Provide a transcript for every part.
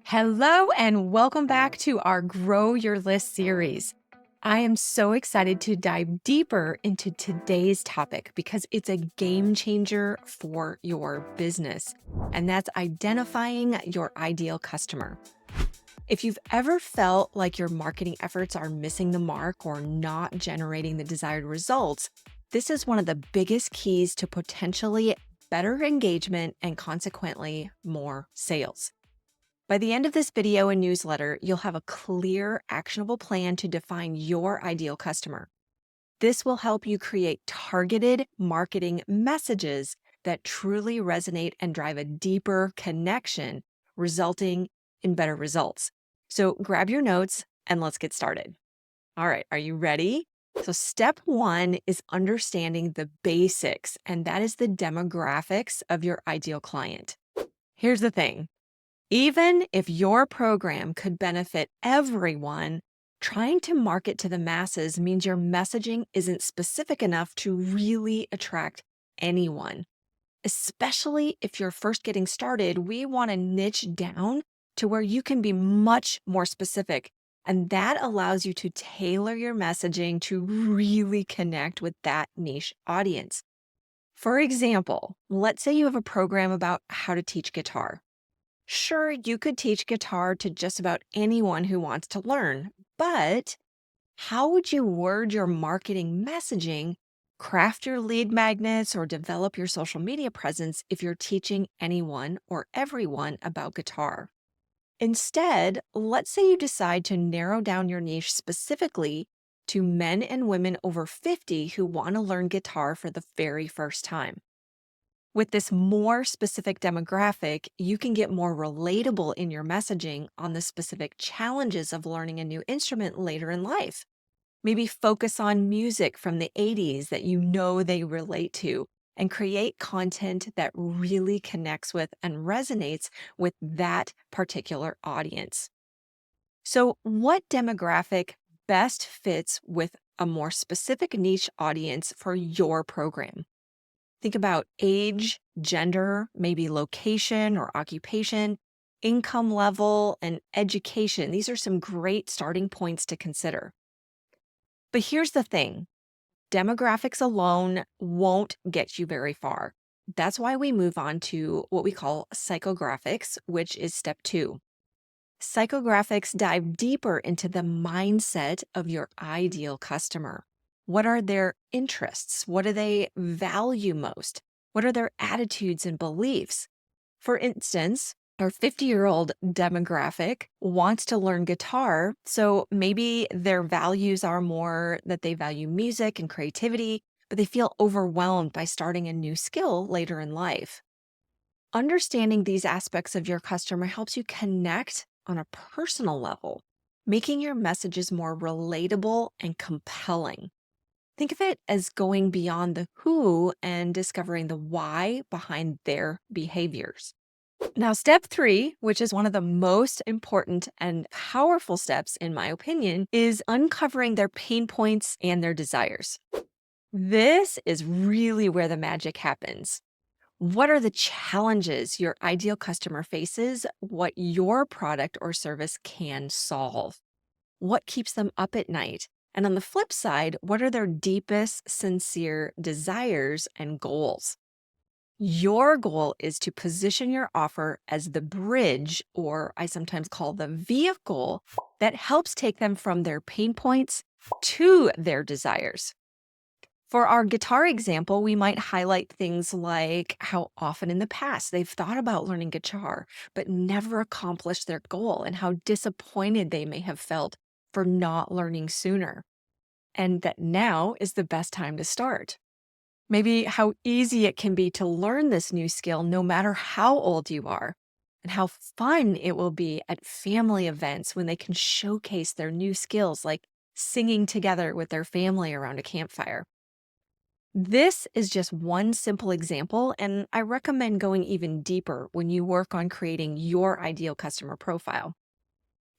Hello, and welcome back to our Grow Your List series. I am so excited to dive deeper into today's topic because it's a game changer for your business, and that's identifying your ideal customer. If you've ever felt like your marketing efforts are missing the mark or not generating the desired results, this is one of the biggest keys to potentially better engagement and consequently more sales. By the end of this video and newsletter, you'll have a clear, actionable plan to define your ideal customer. This will help you create targeted marketing messages that truly resonate and drive a deeper connection, resulting in better results. So grab your notes and let's get started. All right, are you ready? So step one is understanding the basics, and that is the demographics of your ideal client. Here's the thing. Even if your program could benefit everyone, trying to market to the masses means your messaging isn't specific enough to really attract anyone. Especially if you're first getting started, we want to niche down to where you can be much more specific. And that allows you to tailor your messaging to really connect with that niche audience. For example, let's say you have a program about how to teach guitar. Sure, you could teach guitar to just about anyone who wants to learn, but how would you word your marketing messaging, craft your lead magnets, or develop your social media presence if you're teaching anyone or everyone about guitar? Instead, let's say you decide to narrow down your niche specifically to men and women over 50 who want to learn guitar for the very first time. With this more specific demographic, you can get more relatable in your messaging on the specific challenges of learning a new instrument later in life. Maybe focus on music from the 80s that you know they relate to, and create content that really connects with and resonates with that particular audience. So, what demographic best fits with a more specific niche audience for your program? Think about age, gender, maybe location or occupation, income level, and education. These are some great starting points to consider. But here's the thing. Demographics alone won't get you very far. That's why we move on to what we call psychographics, which is step two. Psychographics dive deeper into the mindset of your ideal customer. What are their interests? What do they value most? What are their attitudes and beliefs? For instance, our 50-year-old demographic wants to learn guitar, so maybe their values are more that they value music and creativity, but they feel overwhelmed by starting a new skill later in life. Understanding these aspects of your customer helps you connect on a personal level, making your messages more relatable and compelling. Think of it as going beyond the who and discovering the why behind their behaviors. Now, step three, which is one of the most important and powerful steps, in my opinion, is uncovering their pain points and their desires. This is really where the magic happens. What are the challenges your ideal customer faces? What your product or service can solve? What keeps them up at night? And on the flip side, what are their deepest, sincere desires and goals? Your goal is to position your offer as the bridge, or I sometimes call the vehicle, that helps take them from their pain points to their desires. For our guitar example, we might highlight things like how often in the past they've thought about learning guitar, but never accomplished their goal, and how disappointed they may have felt for not learning sooner, and that now is the best time to start. Maybe how easy it can be to learn this new skill no matter how old you are, and how fun it will be at family events when they can showcase their new skills, like singing together with their family around a campfire. This is just one simple example, and I recommend going even deeper when you work on creating your ideal customer profile.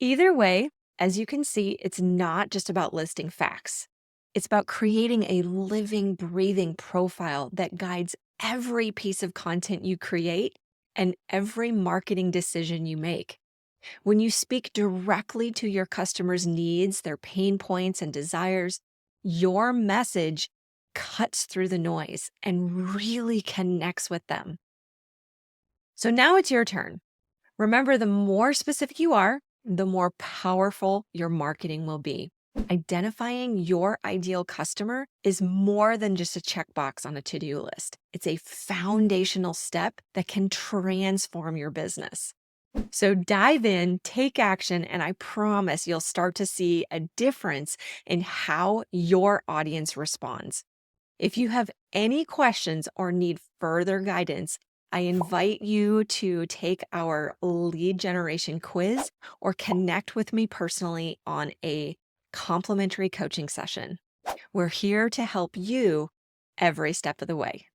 Either way, as you can see, it's not just about listing facts. It's about creating a living, breathing profile that guides every piece of content you create and every marketing decision you make. When you speak directly to your customers' needs, their pain points, and desires, your message cuts through the noise and really connects with them. So now it's your turn. Remember, the more specific you are, the more powerful your marketing will be. Identifying your ideal customer is more than just a checkbox on a to-do list. It's a foundational step that can transform your business. So dive in, take action, and I promise you'll start to see a difference in how your audience responds. If you have any questions or need further guidance, I invite you to take our lead generation quiz or connect with me personally on a complimentary coaching session. We're here to help you every step of the way.